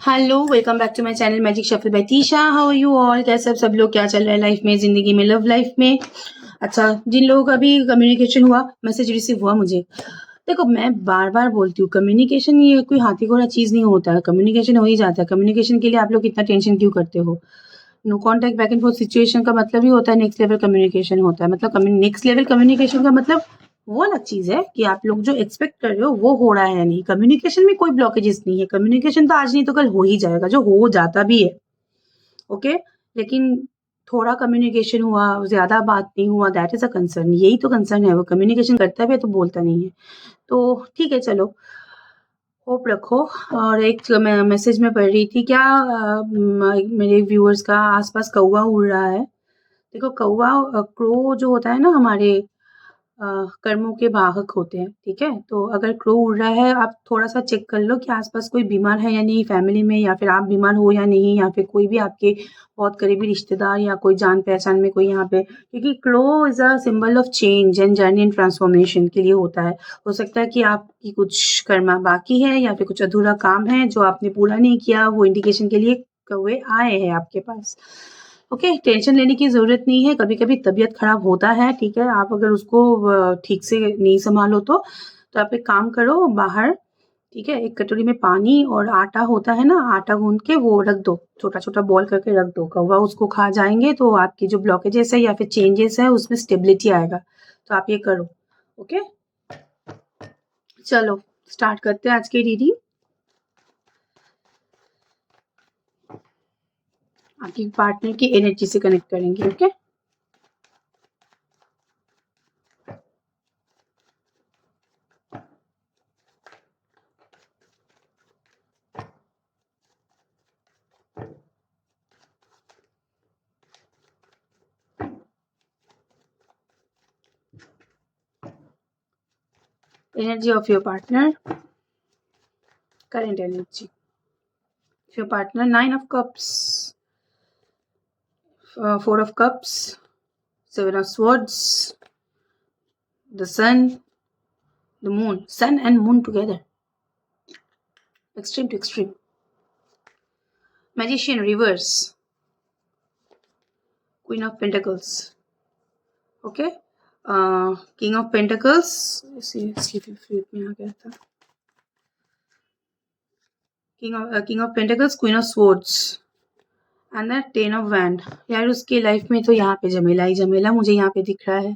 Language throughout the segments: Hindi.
Hello, welcome back to my channel magic shuffle by Tisha. How are you all? कैसे सब लोग, क्या चल रहा है लाइफ में, जिंदगी में, लव लाइफ में? अच्छा, जिन लोगों का भी कम्युनिकेशन हुआ, मैसेज रिसीव हुआ मुझे, देखो मैं बार बार बोलती हूँ, कम्युनिकेशन ये कोई हाथी घोड़ा चीज नहीं होता है। कम्युनिकेशन हो ही जाता है। कम्युनिकेशन के लिए आप लोग इतना टेंशन क्यों करते हो? No contact back and forth situation का मतलब ही होता है नेक्स्ट लेवल कम्युनिकेशन होता है। मतलब नेक्स्ट लेवल कम्युनिकेशन का मतलब वो अलग चीज है कि आप लोग जो एक्सपेक्ट कर रहे हो वो हो रहा है या नहीं। कम्युनिकेशन में कोई ब्लॉकेजेस नहीं है। कम्युनिकेशन तो आज नहीं तो कल हो ही जाएगा, जो हो जाता भी है। ओके, लेकिन थोड़ा कम्युनिकेशन हुआ, ज्यादा बात नहीं हुआ, दैट इज अ कंसर्न। यही तो कंसर्न है। वो कम्युनिकेशन करता भी है तो बोलता नहीं है। तो ठीक है, चलो होप रखो। और एक मैं मैसेज में पढ़ रही थी, क्या मेरे व्यूअर्स का आसपास कौवा उड़ रहा है। देखो कौवा, क्रो जो होता है ना, हमारे कर्मों के वाहक होते हैं। ठीक है, तो अगर क्रो उड़ रहा है, आप थोड़ा सा चेक कर लो कि आसपास कोई बीमार है या नहीं फैमिली में, या फिर आप बीमार हो या नहीं, या फिर कोई भी आपके बहुत करीबी रिश्तेदार या कोई जान पहचान में कोई यहाँ पे। क्योंकि crow is a symbol of change and journey and transformation के लिए होता है। हो सकता है कि आपकी कुछ कर्मा बाकी है या फिर कुछ अधूरा काम है जो आपने पूरा नहीं किया, वो इंडिकेशन के लिए कौवे आए हैं आपके पास। ओके, टेंशन लेने की ज़रूरत नहीं है। कभी-कभी तबीयत खराब होता है, ठीक है? आप अगर उसको ठीक से नहीं सँभालो तो आप एक काम करो, बाहर, ठीक है? एक कटोरी में पानी और आटा होता है ना, आटा गूँध के वो रख दो, छोटा-छोटा बॉल करके रख दो। कौवा उसको खा जाएँगे तो आपकी जो ब्लॉकेजेस है या फिर चेंजेस है उसमें स्टेबिलिटी आएगा। तो आप ये करो, ओके? चलो स्टार्ट करते हैं आज की रीडिंग। आपकी पार्टनर की एनर्जी से कनेक्ट करेंगे, okay? Energy of your partner, current energy. Your partner, 9 of Cups, 4 of Cups, 7 of Swords, the Sun, the Moon. Sun and Moon together. Extreme to extreme. Magician, reverse. Queen of Pentacles. Okay. King of Pentacles. में आ गया था. King of Pentacles, Queen of Swords. And the 10 of Wands. यार उसके लाइफ में तो यहाँ पे झमेला ही झमेला मुझे यहाँ पे दिख रहा है।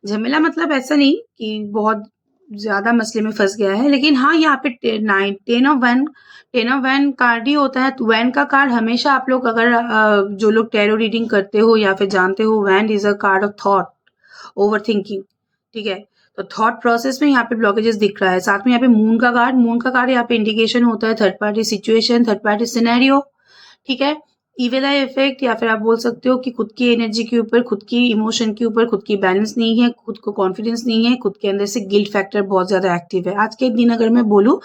झमेला मतलब ऐसा नहीं कि बहुत ज्यादा मसले में फंस गया है, लेकिन हाँ यहाँ पे 10 of Wands कार्ड ही होता है। तो वैन का कार्ड हमेशा आप लोग अगर जो लोग टैरो रीडिंग करते हो या फिर जानते हो, wand is a card of thought, over thinking. ठीक है, तो थॉट प्रोसेस में यहाँ पे ब्लॉकेजेस दिख रहा है। साथ में यहाँ पे मून का कार्ड यहाँ पे इंडिकेशन होता है third party situation, third party scenario. ठीक है, इविल आई इफेक्ट, या फिर आप बोल सकते हो कि खुद की एनर्जी के ऊपर, खुद की इमोशन के ऊपर खुद की बैलेंस नहीं है, खुद को कॉन्फिडेंस नहीं है, खुद के अंदर से गिल्ट फैक्टर बहुत ज्यादा एक्टिव है। आज के दिन अगर मैं बोलूं,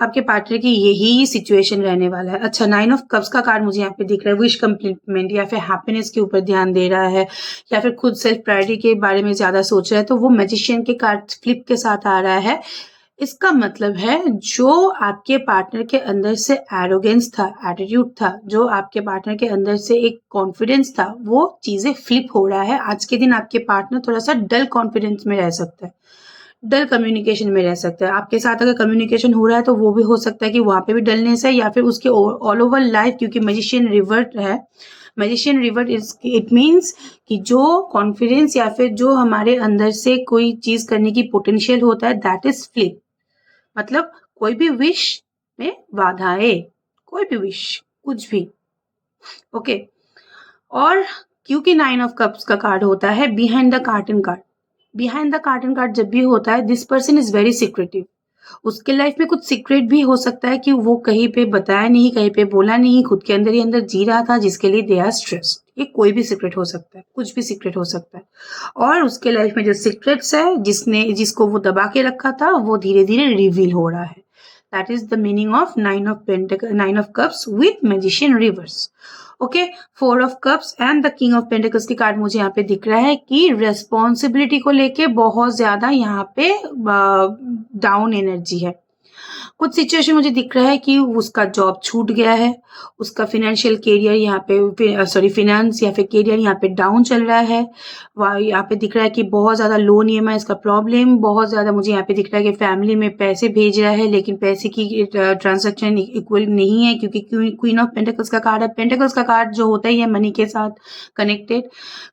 आपके पार्टनर की यही सिचुएशन रहने वाला है। अच्छा, 9 of Cups का कार्ड मुझे यहाँ पे दिख रहा है, विश कंप्लीटमेंट या फिर हैप्पीनेस के ऊपर ध्यान दे रहा है, या फिर खुद सेल्फ प्रायोरिटी के बारे में ज्यादा सोच रहा है। तो वो मैजिशियन के कार्ड फ्लिप के साथ आ रहा है। इसका मतलब है जो आपके पार्टनर के अंदर से एरोगेंस था, एटीट्यूड था, जो आपके पार्टनर के अंदर से एक कॉन्फिडेंस था, वो चीजें फ्लिप हो रहा है। आज के दिन आपके पार्टनर थोड़ा सा डल कॉन्फिडेंस में रह सकता है, डल कम्युनिकेशन में रह सकता है। आपके साथ अगर कम्युनिकेशन हो रहा है तो वो भी हो सकता है कि वहां पे भी डलनेस है, या फिर उसके ऑल ओवर लाइफ, क्योंकि मैजिशियन रिवर्ट है। मैजिशियन रिवर्ट इट मीन्स कि जो कॉन्फिडेंस या फिर जो हमारे अंदर से कोई चीज करने की पोटेंशियल होता है, दैट इज फ्लिप। मतलब कोई भी विश में बाधाएं, कोई भी विश, कुछ भी, ओके। और क्योंकि 9 of Cups का कार्ड होता है behind the carton card, behind the carton card जब भी होता है, this person is very secretive. उसके लाइफ में कुछ सीक्रेट भी हो सकता है कि वो कहीं पे बताया नहीं, कहीं पे बोला नहीं, खुद के अंदर ही अंदर जी रहा था, जिसके लिए दे आर स्ट्रेस्ड। ये कोई भी सीक्रेट हो सकता है, कुछ भी सीक्रेट हो सकता है। और उसके लाइफ में जो सीक्रेट्स है, जिसको वो दबा के रखा था, वो धीरे धीरे रिवील हो रहा है। That is the meaning of 9 of Cups with magician reverse. Okay, 4 of Cups and the king of pentacles की कार्ड मुझे यहाँ पे दिख रहा है कि रेस्पॉन्सिबिलिटी को लेके बहुत ज्यादा यहाँ पे डाउन एनर्जी है। कुछ सिचुएशन मुझे दिख रहा है कि उसका जॉब छूट गया है, उसका फाइनेंशियल करियर यहाँ पे फाइनेंस या फिर करियर यहाँ पे डाउन चल रहा है। यहाँ पे दिख रहा है कि बहुत ज़्यादा लोन ईएमआई इसका प्रॉब्लम, बहुत ज़्यादा मुझे यहाँ पे दिख रहा है कि फैमिली में पैसे भेज रहा है लेकिन पैसे की ट्रांजैक्शन इक्वल नहीं है, क्योंकि क्वीन ऑफ पेंटिकल्स का कार्ड है। पेंटिकल्स का कार्ड जो होता ही है मनी के साथ कनेक्टेड,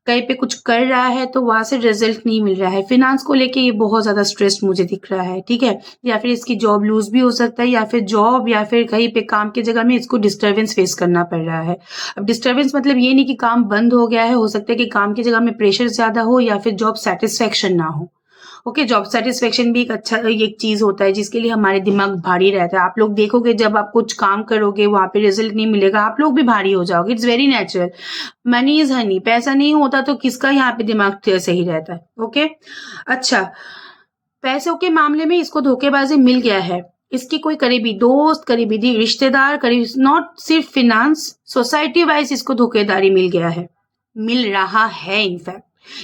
कहीं पे कुछ कर रहा है तो वहां से रिजल्ट नहीं मिल रहा है। फाइनेंस को लेके ये बहुत ज्यादा स्ट्रेस्ड मुझे दिख रहा है, ठीक है। या फिर इसकी जॉब लूज भी हो सकता है, या फिर जॉब या फिर कहीं पे काम की जगह में इसको डिस्टर्बेंस फेस करना पड़ रहा है। अब डिस्टर्बेंस मतलब ये नहीं कि काम बंद हो गया है, हो सकता है कि काम की जगह में प्रेशर ज्यादा हो या फिर जॉब सेटिस्फेक्शन ना हो। ओके, जॉब सेटिस्फेक्शन भी एक चीज होता है जिसके लिए हमारे दिमाग भारी रहता है। आप लोग देखोगे जब आप कुछ काम करोगे वहां पे रिजल्ट नहीं मिलेगा, आप लोग भी भारी हो जाओगे। It's very natural. Money is Honey, पैसा नहीं होता तो किसका यहाँ पे दिमाग सही रहता है। ओके, अच्छा, पैसों के मामले में इसको धोखेबाजी मिल गया है। इसकी कोई करीबी दोस्त, करीबी रिश्तेदार, करीब नॉट सिर्फ फिनांस, सोसाइटी वाइज इसको धोखेदारी मिल गया है, मिल रहा है। इनफैक्ट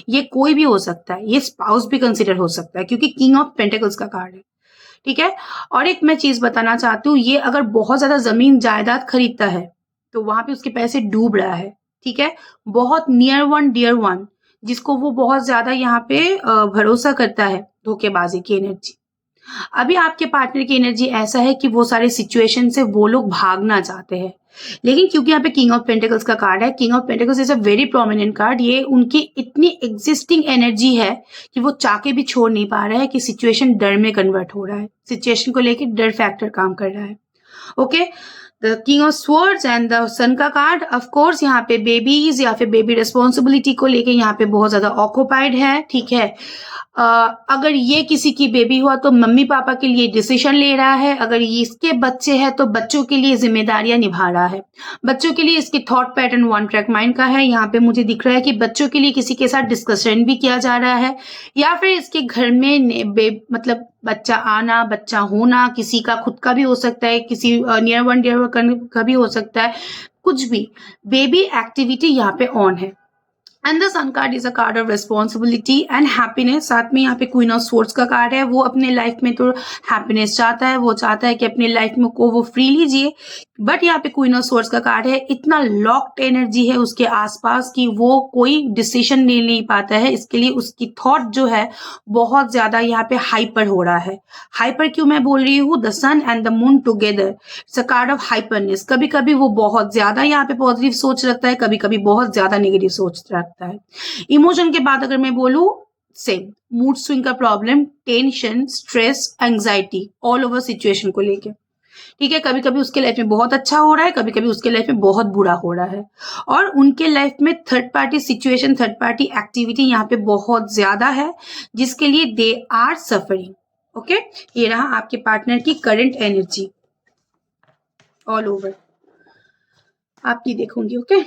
ये कोई भी हो सकता है, ये स्पाउस भी कंसिडर हो सकता है क्योंकि किंग ऑफ पेंटिकल्स का कार्ड है, ठीक है। और एक मैं चीज बताना चाहती हूँ, ये अगर बहुत ज्यादा जमीन जायदाद खरीदता है तो वहां पे उसके पैसे डूब रहा है, ठीक है। बहुत नियर वन डियर वन जिसको वो बहुत ज्यादा यहाँ पे भरोसा करता है, धोखेबाजी की एनर्जी। अभी आपके पार्टनर की एनर्जी ऐसा है कि वो सारे सिचुएशन से वो लोग भागना चाहते हैं, लेकिन क्योंकि यहाँ पे किंग ऑफ पेंटिकल्स का कार्ड है, king of pentacles is a very prominent card. ये उनकी इतनी एग्जिस्टिंग एनर्जी है कि वो चाह के भी छोड़ नहीं पा रहा है कि सिचुएशन डर में कन्वर्ट हो रहा है, सिचुएशन को लेकर डर फैक्टर काम कर रहा है। Okay, the king of swords and the sun का कार्ड, ऑफ कोर्स यहाँ पे बेबीज या फिर बेबी रिस्पॉन्सिबिलिटी को लेके यहाँ पे बहुत ज्यादा ऑक्युपाइड है, ठीक है। अगर ये किसी की बेबी हुआ तो मम्मी पापा के लिए डिसीजन ले रहा है, अगर ये इसके बच्चे हैं तो बच्चों के लिए जिम्मेदारियां निभा रहा है। बच्चों के लिए इसकी thought pattern one track mind का है। यहाँ पे मुझे दिख रहा है कि बच्चों के लिए किसी के साथ डिस्कशन भी किया जा रहा है, या फिर इसके घर में मतलब बच्चा आना, बच्चा होना, किसी का खुद का भी हो सकता है, किसी नियर वन डियर वन का भी हो सकता है, कुछ भी बेबी एक्टिविटी यहाँ पे ऑन है। And the sun card is a card of responsibility and happiness. साथ में यहाँ पे क्वीन ऑफ सोर्ड्स का कार्ड है। वो अपने लाइफ में तो हैप्पीनेस चाहता है, वो चाहता है कि अपने लाइफ में को वो फ्रीली जिए, बट यहाँ पे क्वीन ऑफ सोर्ड्स का कार्ड है। इतना लॉक्ड एनर्जी है उसके आसपास कि वो कोई डिसीजन ले नहीं पाता है। इसके लिए उसकी थॉट जो है बहुत ज्यादा यहाँ पे हाइपर हो रहा है। हाइपर क्यों मैं बोल रही हूँ, the sun and the moon together, it's a card of hyperness. कभी कभी वो बहुत ज्यादा यहाँ पे पॉजिटिव सोच रखता है, कभी कभी बहुत ज्यादा नेगेटिव सोच रखता है। इमोशन के बाद अगर मैं बोलूं, सेम मूड स्विंग का problem, tension, stress, anxiety all over situation को लेके, ठीक है। कभी कभी उसके लाइफ में बहुत अच्छा हो रहा है, कभी कभी उसके लाइफ में बहुत बुरा हो रहा है, और उनके लाइफ में third party situation, third party activity यहाँ पे बहुत ज्यादा है, जिसके लिए दे आर सफरिंग। ओके, ये रहा आपके पार्टनर की करंट एनर्जी ऑल ओवर, आप ये देखोगे। ओके,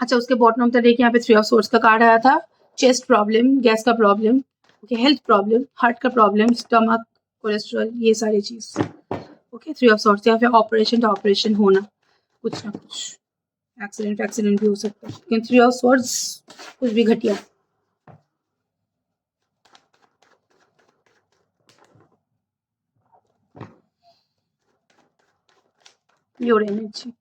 अच्छा, उसके बॉटम ऑफ द डे यहाँ पे थ्री ऑफ सोर्ड्स का कार्ड आया था। चेस्ट प्रॉब्लम, गैस का problem, okay, health problem, heart का प्रॉब्लम, स्टमक, कोलेस्ट्रॉल, ये सारी चीज। ओके, थ्री ऑफ सोर्ड्स, यहाँ पे ऑपरेशन होना, कुछ ना कुछ एक्सीडेंट भी हो सकता है, लेकिन थ्री ऑफ सोर्ड्स कुछ भी घटिया। योर एनर्जी,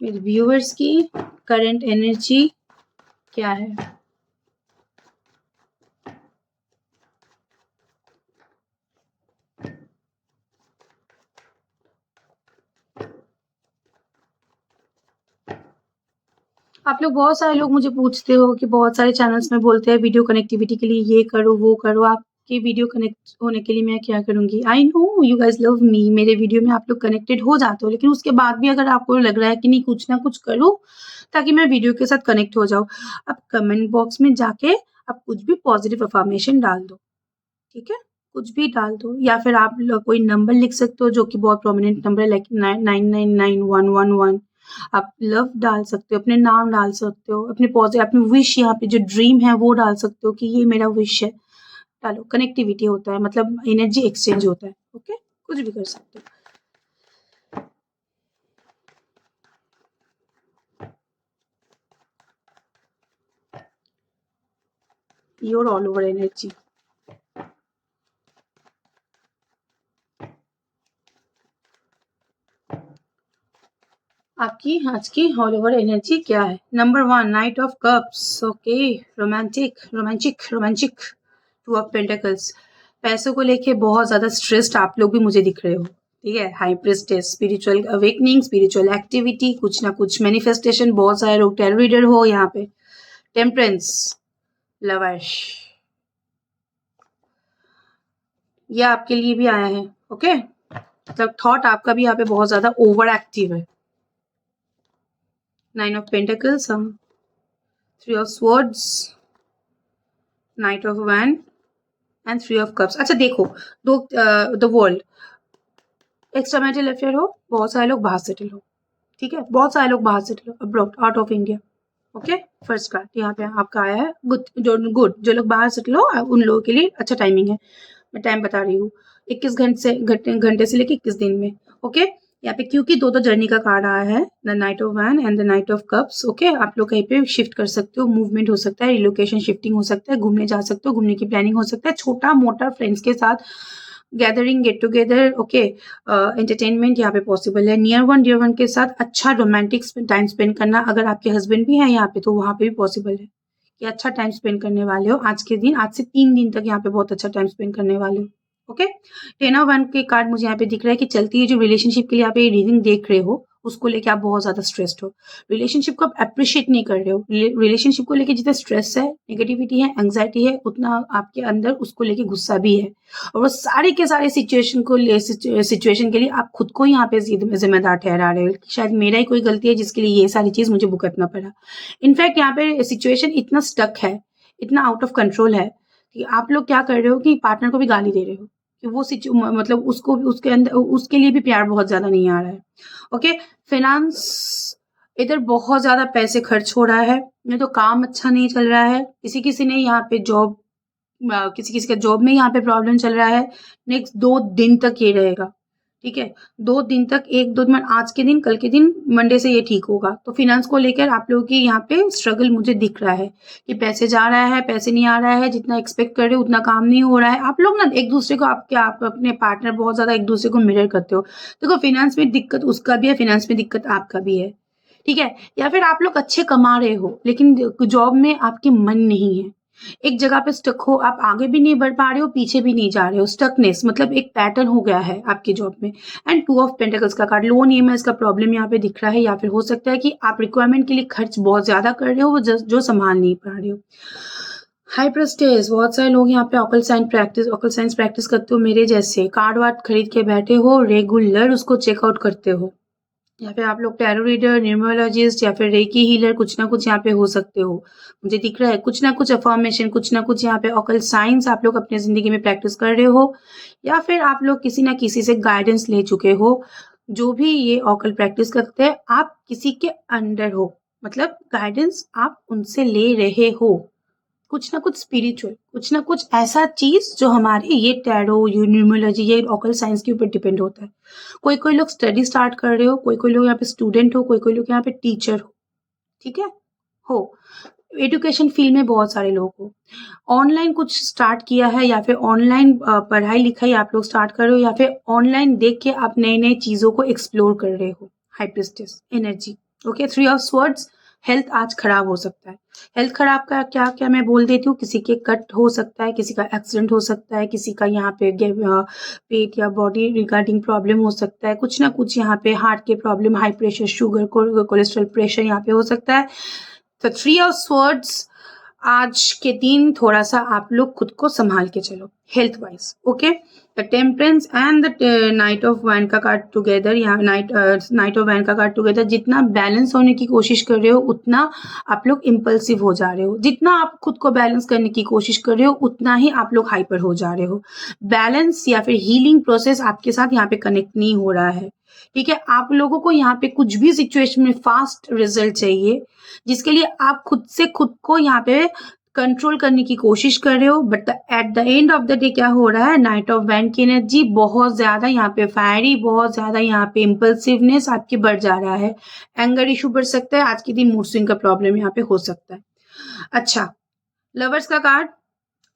मेरे व्यूअर्स की करंट एनर्जी क्या है। आप लोग, बहुत सारे लोग मुझे पूछते हो कि बहुत सारे चैनल्स में बोलते हैं वीडियो कनेक्टिविटी के लिए ये करो वो करो। आपके वीडियो कनेक्ट होने के लिए मैं क्या करूंगी? I know you guys love me, मेरे वीडियो में आप लोग कनेक्टेड हो जाते हो, लेकिन उसके बाद भी अगर आपको लग रहा है कि नहीं कुछ ना कुछ करो ताकि मैं वीडियो के साथ कनेक्ट हो जाऊँ, आप कमेंट बॉक्स में जाके आप कुछ भी पॉजिटिव अफर्मेशन डाल दो, ठीक है, कुछ भी डाल दो, या फिर आप कोई नंबर लिख सकते हो जो कि बहुत प्रोमिनेंट नंबर है, लाइक 999111। आप लव डाल सकते हो, अपने नाम डाल सकते हो, अपने पॉजिटिव, अपनी विश, यहाँ पे जो ड्रीम है वो डाल सकते हो कि ये मेरा विश है, डालो, कनेक्टिविटी होता है, मतलब एनर्जी एक्सचेंज होता है। ओके, कुछ भी कर सकते हो। Your all over energy. आपकी आज की ऑल ओवर एनर्जी क्या है? Number 1 night of cups. Okay, romantic romantic romantic. 2 of pentacles. पैसों को लेके बहुत ज्यादा स्ट्रेस्ड आप लोग भी मुझे दिख रहे हो, ठीक है। High priestess, spiritual awakening, spiritual activity, कुछ ना कुछ मैनिफेस्टेशन, बहुत सारे लोग टैरो रीडर हो यहाँ पे। टेम्परेंस, लवर्स, ये आपके लिए भी आया है। ओके, मतलब थॉट आपका भी यहाँ पे बहुत ज्यादा ओवर एक्टिव है। 9 of pentacles, 3 of swords, knight of wand and 3 of cups. अच्छा देखो, दो the world, extra marital affair हो, बहुत सारे लोग बाहर सेटल हो, ठीक है, बहुत सारे लोग बाहर सेटल हो, abroad, out of India. Okay, first card यहाँ पे आपका आया है गुड। जो लोग बाहर सेटल हो उन लोगों के लिए अच्छा टाइमिंग है। मैं टाइम बता रही हूँ, 21 घंटे से लेके 21 दिन में। ओके, यहाँ पे क्योंकि दो जर्नी का कार्ड आया है, the knight of wand and the knight of cups. Okay, आप लोग कहीं पे शिफ्ट कर सकते हो, मूवमेंट हो सकता है, रिलोकेशन शिफ्टिंग हो सकता है, घूमने जा सकते हो, घूमने की प्लानिंग हो सकता है, छोटा मोटा फ्रेंड्स के साथ gathering, get together. Okay, entertainment यहाँ पे पॉसिबल है। नियर वन डियर वन के साथ अच्छा रोमांटिक टाइम स्पेंड करना, अगर आपके हस्बैंड भी हैं यहाँ पे तो वहाँ पे भी पॉसिबल है कि अच्छा टाइम स्पेंड करने वाले हो आज के दिन, आज से 3 दिन तक यहाँ पे बहुत अच्छा टाइम स्पेंड करने वाले हो। ओके, 10 ऑफ वन के कार्ड मुझे यहाँ पे दिख रहा है कि चलती है जो रिलेशनशिप के लिए आप ये रीडिंग देख रहे हो उसको लेके आप बहुत ज्यादा स्ट्रेस्ड हो, रिलेशनशिप को आप अप्रिशिएट नहीं कर रहे हो। रिलेशनशिप को लेके जितना स्ट्रेस है, नेगेटिविटी है, एंग्जाइटी है, उतना आपके अंदर उसको लेके गुस्सा भी है। और वो सारे के सारे सिचुएशन के लिए आप खुद को यहाँ पे जिम्मेदार ठहरा रहे हो, शायद मेरा ही कोई गलती है जिसके लिए ये सारी चीज मुझे भुगतना पड़ा। इनफैक्ट यहाँ पे सिचुएशन इतना स्टक है, इतना आउट ऑफ कंट्रोल है कि आप लोग क्या कर रहे हो कि पार्टनर को भी गाली दे रहे हो कि वो मतलब उसको उसके अंदर उसके लिए भी प्यार बहुत ज्यादा नहीं आ रहा है। ओके, फाइनेंस, इधर बहुत ज्यादा पैसे खर्च हो रहा है, नहीं तो काम अच्छा नहीं चल रहा है, किसी किसी ने यहाँ पे जॉब, किसी किसी का जॉब में यहाँ पे प्रॉब्लम चल रहा है। नेक्स्ट 2 दिन तक ये रहेगा, ठीक है, 2 दिन तक, 1-2 दिन, आज के दिन, कल के दिन, मंडे से ये ठीक होगा। तो फिनेंस को लेकर आप लोगों की यहाँ पे स्ट्रगल मुझे दिख रहा है कि पैसे जा रहा है, पैसे नहीं आ रहा है, जितना एक्सपेक्ट कर रहे हो उतना काम नहीं हो रहा है। आप लोग ना एक दूसरे को, आप अपने पार्टनर बहुत ज्यादा एक दूसरे को मिरर करते हो। देखो, फिनेंस में दिक्कत उसका भी है, फिनेंस में दिक्कत आपका भी है, ठीक है। या फिर आप लोग अच्छे कमा रहे हो लेकिन जॉब में आपके मन नहीं है, एक जगह पे स्टक हो, आप आगे भी नहीं बढ़ पा रहे हो, पीछे भी नहीं जा रहे हो, स्टकनेस मतलब एक पैटर्न हो गया है आपकी जॉब में। एंड 2 ऑफ पेंटिकल्स का कार्ड, लोन ईएमआई का प्रॉब्लम यहाँ पे दिख रहा है, या फिर हो सकता है कि आप रिक्वायरमेंट के लिए खर्च बहुत ज्यादा कर रहे हो, वो जो संभाल नहीं पा रहे हो। हाई प्रेस्टेज, बहुत सारे लोग यहाँ पे ऑकल साइंस प्रैक्टिस करते हो, मेरे जैसे कार्ड वार्ड खरीद के बैठे हो, रेगुलर उसको चेकआउट करते हो, या फिर आप लोग टैरो रीडर, न्यूमरोलॉजिस्ट या फिर रेकी हीलर, कुछ ना कुछ यहाँ पे हो सकते हो। मुझे दिख रहा है कुछ ना कुछ अफर्मेशन, कुछ ना कुछ यहाँ पे ऑकल साइंस आप लोग अपने जिंदगी में प्रैक्टिस कर रहे हो, या फिर आप लोग किसी ना किसी से गाइडेंस ले चुके हो। जो भी ये ऑकल प्रैक्टिस करते हैं, आप किसी के अंडर हो, मतलब गाइडेंस आप उनसे ले रहे हो, कुछ ना कुछ स्पिरिचुअल, कुछ ना कुछ ऐसा चीज जो हमारे ये टैरो, ये न्यूमरोलॉजी, ये ऑकल साइंस के ऊपर डिपेंड होता है। कोई कोई लोग स्टडी स्टार्ट कर रहे हो, कोई कोई लोग यहाँ पे स्टूडेंट हो, कोई कोई लोग यहाँ पे टीचर हो, ठीक है, हो एजुकेशन फील्ड में बहुत सारे लोग हो, ऑनलाइन कुछ स्टार्ट किया है, या फिर ऑनलाइन पढ़ाई लिखाई आप लोग स्टार्ट कर रहे हो, या फिर ऑनलाइन देख के आप नए नए चीजों को एक्सप्लोर कर रहे हो। High priestess energy. Okay, 3 of swords, health आज खराब हो सकता है। हेल्थ खराब का क्या क्या मैं बोल देती हूँ, किसी के कट हो सकता है, किसी का एक्सीडेंट हो सकता है, किसी का यहाँ पे पेट या बॉडी रिगार्डिंग प्रॉब्लम हो सकता है, कुछ ना कुछ यहाँ पे हार्ट के problem, high pressure, sugar, cholesterol, pressure यहाँ पे हो सकता है। तो 3 ऑफ स्वर्ड्स, आज के दिन थोड़ा सा आप लोग खुद को संभाल के चलो health wise. Okay, the temperance and the knight of van का कार्ड टुगेदर, यहाँ नाइट ऑफ वैन का कार्ड टुगेदर, जितना बैलेंस होने की कोशिश कर रहे हो उतना आप लोग इम्पल्सिव हो जा रहे हो, जितना आप खुद को बैलेंस करने की कोशिश कर रहे हो उतना ही आप लोग हाइपर हो जा रहे हो। बैलेंस या फिर हीलिंग प्रोसेस आपके साथ यहाँ पे कनेक्ट नहीं हो रहा है, ठीक है। आप लोगों को यहाँ पे कुछ भी सिचुएशन में फास्ट रिजल्ट चाहिए, जिसके लिए आप खुद से खुद को यहाँ पे कंट्रोल करने की कोशिश कर रहे हो, but at the end of the day क्या हो रहा है, नाइट ऑफ वैंड की एनर्जी बहुत ज़्यादा यहाँ पे फायरी, बहुत ज़्यादा यहाँ पे इम्पल्सिवनेस आपकी बढ़ जा रहा है, एंगर इशू बढ़ सकता है, आज के दिन मूड स्विंग का प्रॉब्लम यहाँ पे हो सकता है। अच्छा, लवर्स का कार्ड,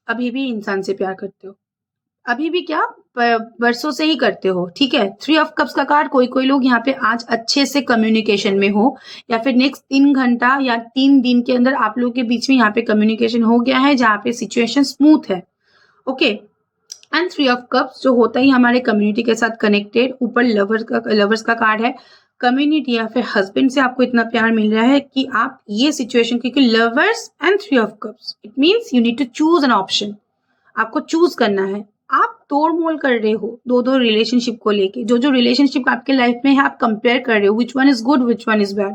अभी भी इंसान से प्यार करते हो, अभी भी क्या वर्षों से ही करते हो, ठीक है। 3 ऑफ कप्स का कार्ड, कोई कोई लोग यहाँ पे आज अच्छे से कम्युनिकेशन में हो, या फिर नेक्स्ट 3 घंटा या 3 दिन के अंदर आप लोगों के बीच में यहाँ पे कम्युनिकेशन हो गया है, जहाँ पे सिचुएशन स्मूथ है, ओके। एंड 3 ऑफ कप्स जो होता ही हमारे कम्युनिटी के साथ कनेक्टेड, ऊपर लवर्स का कार्ड है, कम्युनिटी या फिर हस्बैंड से आपको इतना प्यार मिल रहा है कि आप ये सिचुएशन, क्योंकि lovers and 3 of cups, it means you need to choose an option, आपको चूज करना है। आप तोड़ मोल कर रहे हो दो रिलेशनशिप को लेके, जो रिलेशनशिप आपके लाइफ में है आप कंपेयर कर रहे हो, which one is good which one is bad,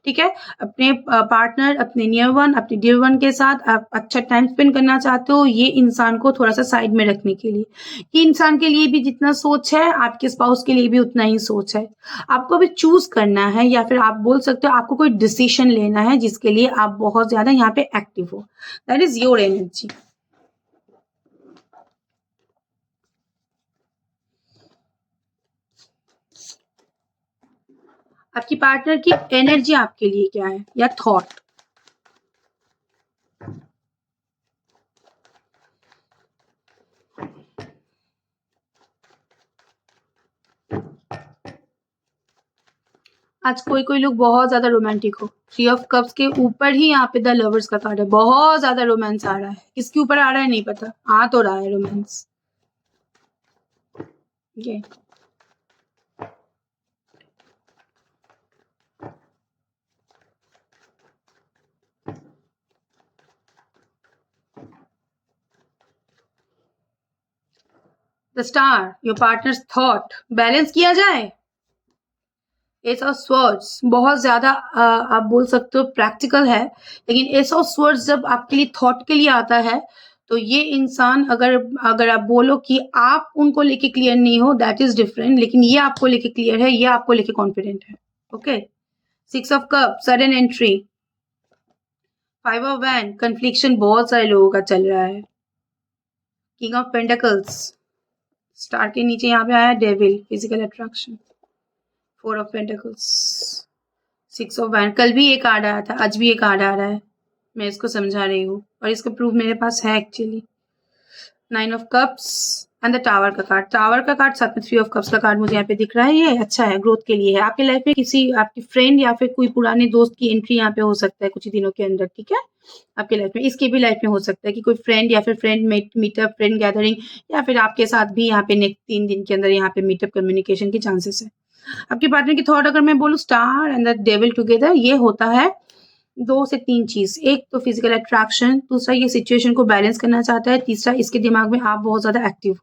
ठीक है। अपने पार्टनर, अपने नियर वन, अपने डियर वन के साथ आप अच्छा टाइम स्पेंड करना चाहते हो, ये इंसान को थोड़ा सा साइड में रखने के लिए, ये इंसान के लिए भी जितना सोच है आपके स्पाउस के लिए भी उतना ही सोच है। आपको भी चूज करना है, या फिर आप बोल सकते हो आपको कोई डिसीजन लेना है जिसके लिए आप बहुत ज्यादा यहाँ पे एक्टिव हो, दैट इज योर एनर्जी। आपकी पार्टनर की एनर्जी आपके लिए क्या है, या थॉट। आज कोई कोई लोग बहुत ज्यादा रोमांटिक हो, 3 ऑफ कप्स के ऊपर ही यहाँ पे द लवर्स का कार्ड है, बहुत ज्यादा रोमांस आ रहा है, किसके ऊपर आ रहा है नहीं पता, आ तो रहा है रोमांस, ये the star, your partners thought, balance किया जाए। एस ऑफ स्वर्ड्स बहुत ज्यादा आप बोल सकते हो प्रैक्टिकल है, लेकिन एस ऑफ स्वर्ड्स जब आपके लिए थॉट के लिए आता है, तो ये इंसान, अगर अगर आप बोलो कि आप उनको लेके क्लियर नहीं हो, दैट इज डिफरेंट, लेकिन ये आपको लेके क्लियर है, ये आपको लेके कॉन्फिडेंट है, okay. 6 of cup, sudden entry. 5 of wand, confliction बहुत सारे लोगों का चल रहा है। किंग ऑफ पेंटिकल्स, स्टार के नीचे यहाँ पे आया devil, physical attraction. 4 of pentacles, 6 of wand, कल भी ये कार्ड आया था, आज भी ये कार्ड आ रहा है, मैं इसको समझा रही हूँ और इसका प्रूफ मेरे पास है actually. 9 of cups and the tower का कार्ड, टावर का कार्ड साथ में 3 ऑफ कप्स का कार्ड मुझे यहाँ पे दिख रहा है, ये अच्छा है, ग्रोथ के लिए है। आपके लाइफ में किसी आपकी फ्रेंड या फिर कोई पुराने दोस्त की एंट्री यहाँ पे हो सकता है कुछ ही दिनों के अंदर, ठीक है। आपके लाइफ में, इसके भी लाइफ में हो सकता है कि कोई फ्रेंड या फिर फ्रेंड मीटअप, फ्रेंड गैदरिंग, या फिर आपके साथ भी यहाँ पे नेक्स्ट 3 दिन के अंदर यहाँ पे मीटअप, कम्युनिकेशन के चांसेस है। आपके पार्टनर की थॉट अगर मैं बोलूँ, star and the devil together, ये होता है 2 से 3 चीज, एक तो फिजिकल अट्रैक्शन, दूसरा ये सिचुएशन को बैलेंस करना चाहता है, तीसरा इसके दिमाग में आप बहुत ज्यादा एक्टिव,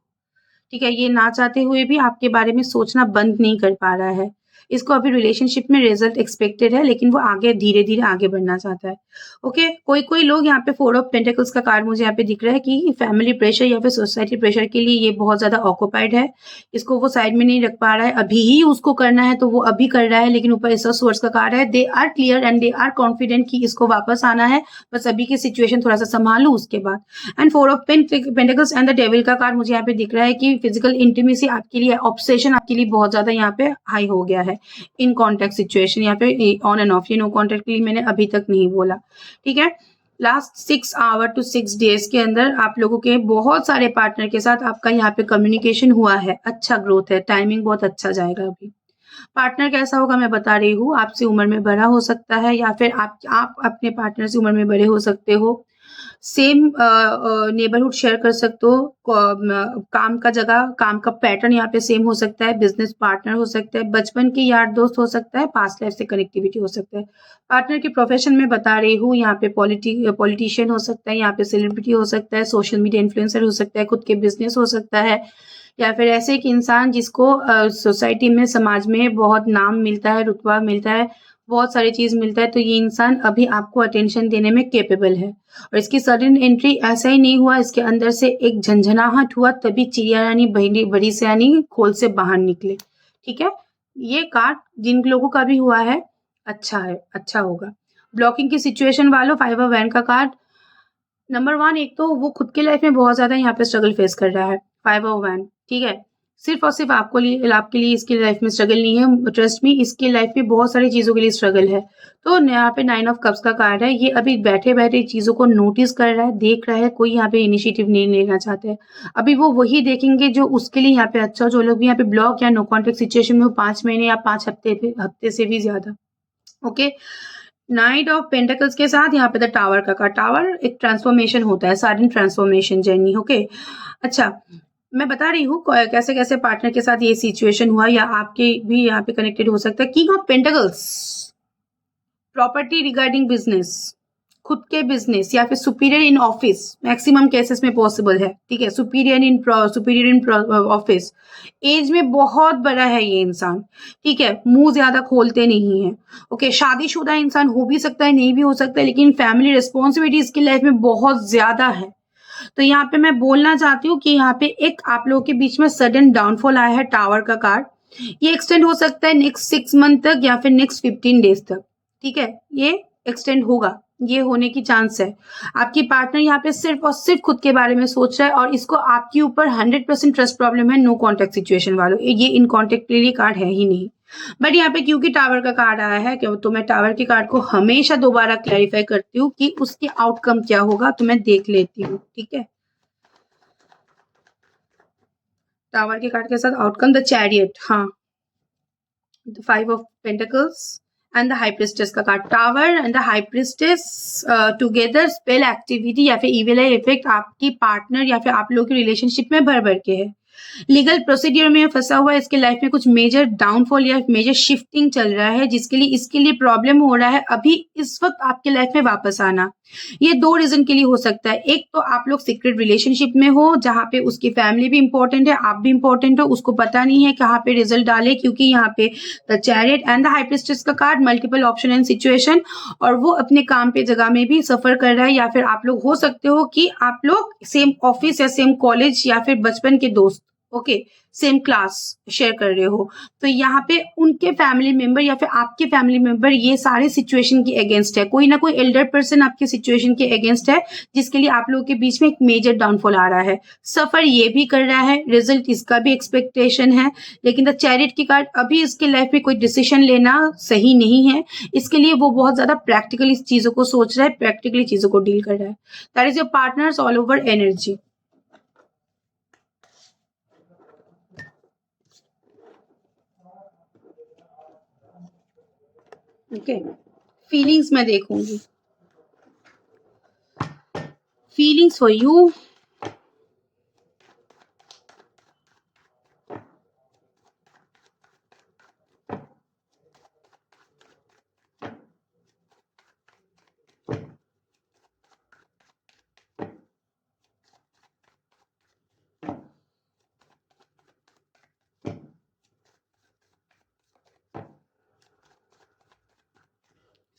ठीक है, ये ना चाहते हुए भी आपके बारे में सोचना बंद नहीं कर पा रहा है। इसको अभी रिलेशनशिप में रिजल्ट एक्सपेक्टेड है, लेकिन वो आगे धीरे धीरे आगे बढ़ना चाहता है, ओके। कोई कोई लोग यहाँ पे 4 ऑफ पेंटिकल्स का कार्ड मुझे यहाँ पे दिख रहा है कि फैमिली प्रेशर या फिर सोसाइटी प्रेशर के लिए ये बहुत ज्यादा ऑक्यूपाइड है, इसको वो साइड में नहीं रख पा रहा है, अभी ही उसको करना है तो वो अभी कर रहा है, लेकिन ऊपर इस वर्ड्स का कार्ड है, they are clear and they are confident कि इसको वापस आना है, बस अभी की सिचुएशन थोड़ा सा संभालू उसके बाद। And 4 of pentacles and the devil का कार्ड मुझे यहाँ पे दिख रहा है कि फिजिकल इंटीमेसी आपके लिए, ऑब्सेशन आपके लिए बहुत ज्यादा यहाँ पे हाई हो गया है इन कॉन्टेक्ट सिचुएशन, यहाँ पे ऑन एंड ऑफ, ये नो कॉन्टेक्ट के लिए मैंने अभी तक नहीं बोला, ठीक है। लास्ट 6 आवर टू 6 डेज के अंदर आप लोगों के बहुत सारे पार्टनर के साथ आपका यहाँ पे कम्युनिकेशन हुआ है, अच्छा ग्रोथ है, टाइमिंग बहुत अच्छा जाएगा। अभी पार्टनर कैसा होगा मैं बता रही हूँ, आपसे उम्र में बड़ा हो सकता है, या फिर आप अपने पार्टनर से उम्र में बड़े हो सकते हो, सेम नेबरहुड शेयर कर सकते हो, काम का जगह, काम का पैटर्न यहाँ पे सेम हो सकता है, बिजनेस पार्टनर हो सकता है, बचपन के यार दोस्त हो सकता है, पास्ट लाइफ से कनेक्टिविटी हो सकता है। पार्टनर के प्रोफेशन में बता रही हूँ, यहाँ पे पॉलिटिशियन हो सकता है, यहाँ पे सेलिब्रिटी हो सकता है, सोशल मीडिया इन्फ्लुएंसर हो सकता है, खुद के बिजनेस हो सकता है, या फिर ऐसे एक इंसान जिसको सोसाइटी में, समाज में बहुत नाम मिलता है, रुतबा मिलता है, बहुत सारी चीज मिलता है, तो ये इंसान अभी आपको अटेंशन देने में केपेबल है। और इसकी सडन एंट्री ऐसा ही नहीं हुआ, इसके अंदर से एक झंझनाहट हुआ, तभी चिड़िया रानी बड़ी से यानी खोल से बाहर निकले, ठीक है। ये कार्ड जिन लोगों का भी हुआ है अच्छा होगा। ब्लॉकिंग की सिचुएशन वालों, 5 ऑफ वैंड का कार्ड, नंबर 1 एक तो वो खुद के लाइफ में बहुत ज़्यादा यहाँ पे स्ट्रगल फेस कर रहा है, 5 ऑफ वैंड, ठीक है? सिर्फ़ और सिर्फ़ आपके लिए इसकी लाइफ में स्ट्रगल नहीं है, ट्रस्ट मी इसकी लाइफ में बहुत सारी चीज़ों के लिए स्ट्रगल है। तो यहाँ पे 9 ऑफ कप्स का कार्ड है, ये अभी बैठे-बैठे चीज़ों को नोटिस कर रहा है, देख रहा है, कोई यहाँ पे इनिशिएटिव नहीं लेना चाहता है। अभी वो वही देखेंगे जो उसके लिए यहाँ पे अच्छा हो, जो लोग भी यहाँ पे ब्लॉक या नो कॉन्टैक्ट सिचुएशन में हो 5 महीने या 5 हफ्ते से भी ज़्यादा, ओके? नाइट ऑफ पेंटिकल्स के साथ यहाँ पे द टावर का कार्ड, टावर एक ट्रांसफॉर्मेशन होता है, सडन ट्रांसफॉर्मेशन जर्नी, ओके? अच्छा, मैं बता रही हूँ कैसे-कैसे पार्टनर के साथ ये सिचुएशन हुआ या आपके भी यहाँ पे कनेक्टेड हो सकता है। King of pentacles, property regarding business, खुद के बिजनेस या फिर superior in office, maximum cases में पॉसिबल है, ठीक है? सुपीरियर इन ऑफिस, एज में बहुत बड़ा है ये इंसान, ठीक है? मुंह ज्यादा खोलते नहीं है, ओके? शादीशुदा इंसान हो भी सकता है, नहीं भी हो सकता है, लेकिन फैमिली रिस्पॉन्सिबिलिटी इसकी लाइफ में बहुत ज्यादा है। तो यहाँ पे मैं बोलना चाहती हूँ कि यहाँ पे एक आप लोगों के बीच में सडन डाउनफॉल आया है, टावर का कार्ड। ये एक्सटेंड हो सकता है नेक्स्ट 6 मंथ तक या फिर नेक्स्ट 15 डेज तक, ठीक है? ये एक्सटेंड होगा, ये होने की चांस है। आपकी पार्टनर यहाँ पे सिर्फ और सिर्फ खुद के बारे में सोच रहा है और इसको आपके ऊपर 100% ट्रस्ट प्रॉब्लम है, नो कॉन्टेक्ट सिचुएशन वालों, ये इन कॉन्टेक्ट के लिए कार्ड है ही नहीं। बट यहाँ पे क्योंकि टावर का कार्ड आया है क्यों, तो मैं टावर के कार्ड को हमेशा दोबारा क्लैरिफाई करती हूँ कि उसके आउटकम क्या होगा, तो मैं देख लेती हूँ, ठीक है? टावर के कार्ड के साथ आउटकम द चैरियट, हाँ, the 5 of pentacles and the high priestess का card, tower and the high priestess together spell activity या फिर इविल इफेक्ट आपकी पार्टनर या फिर आप लोगों की रिलेशनशिप में भर भर के है। लीगल प्रोसीडियर में फंसा हुआ है, इसके लाइफ में कुछ मेजर डाउनफॉल या मेजर शिफ्टिंग चल रहा है जिसके लिए इसके लिए प्रॉब्लम हो रहा है अभी इस वक्त आपके लाइफ में वापस आना। ये 2 रीजन के लिए हो सकता है, एक तो आप लोग सीक्रेट रिलेशनशिप में हो जहाँ पे उसकी फैमिली भी इंपॉर्टेंट है, आप भी इंपॉर्टेंट हो, उसको पता नहीं है कहाँ पे रिजल्ट डाले क्योंकि यहाँ पे the chariot and the high priestess का card, multiple option and situation, और वो अपने काम पे जगह में भी सफर कर रहा है या फिर आप लोग हो सकते हो कि आप लोग सेम ऑफिस या सेम कॉलेज या फिर बचपन के दोस्त, ओके, सेम क्लास शेयर कर रहे हो, तो यहाँ पे उनके फैमिली मेंबर या फिर आपके फैमिली मेंबर ये सारे सिचुएशन के अगेंस्ट है, कोई ना कोई एल्डर पर्सन आपके सिचुएशन के अगेंस्ट है जिसके लिए आप लोगों के बीच में एक मेजर डाउनफॉल आ रहा है। सफर ये भी कर रहा है, रिजल्ट इसका भी एक्सपेक्टेशन है, लेकिन द चैरियट की कार्ड अभी इसके लाइफ में कोई डिसीजन लेना सही नहीं है, इसके लिए वो बहुत ज्यादा प्रैक्टिकली चीजों को सोच रहा है, प्रैक्टिकली चीजों को डील कर रहा है। That is your partners all over energy. Okay, feelings मैं देखूंगी, feelings for you,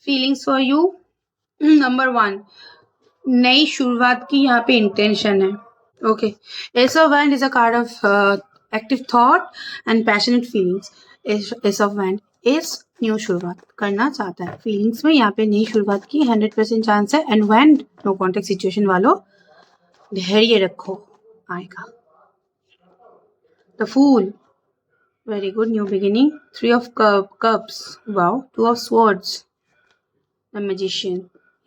feelings for you. Number 1, नई शुरुआत की यहाँ पे इंटेंशन है, okay? S of wand is a card of active thought and passionate feelings. S of wand is new शुरुआत करना चाहता है, फीलिंग्स में यहाँ पे नई शुरुआत की 100% चांस है, and wand no contact situation वालों धैर्य रखो, आएगा। The fool, very good, new beginning. 3 of cups, wow, 2 of swords, the magician,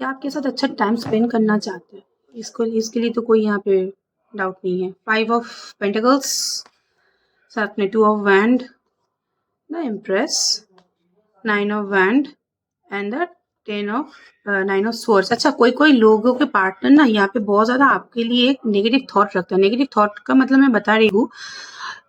ये आपके साथ अच्छा टाइम स्पेंड करना चाहते हैं, इसके लिए तो कोई यहाँ पे डाउट नहीं है। 5 ऑफ पेंटिकल्स, साथ में 2 of wand, the impress, 9 of wand and the 9 of swords. अच्छा, कोई लोगों के पार्टनर ना यहाँ पे बहुत ज्यादा आपके लिए एक नेगेटिव थॉट रखता है। नेगेटिव थॉट का मतलब मैं बता रही हूँ,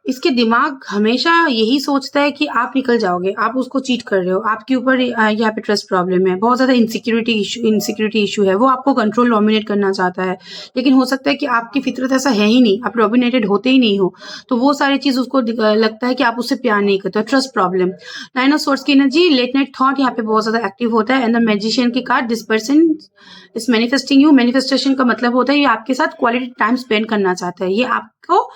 इसके दिमाग हमेशा यही सोचता है कि आप निकल जाओगे, आप उसको चीट कर रहे हो, आपके ऊपर यहाँ पे ट्रस्ट प्रॉब्लम है, बहुत ज्यादा इनसिक्योरिटी इशू है, वो आपको कंट्रोल डोमिनेट करना चाहता है, लेकिन हो सकता है कि आपकी फितरत ऐसा है ही नहीं, आप डोमिनेटेड होते ही नहीं हो, तो वो सारी चीज उसको लगता है कि आप उससे प्यार नहीं करते हो, ट्रस्ट प्रॉब्लम। 9 ऑफ स्वॉर्ड्स की एनर्जी, लेट नाइट थॉट यहाँ पे बहुत ज्यादा एक्टिव होता है, एंड द मैजिशियन की card, this person is manifesting you. Manifestation का मतलब होता है ये आपके साथ क्वालिटी टाइम स्पेंड करना चाहता है, ये आपको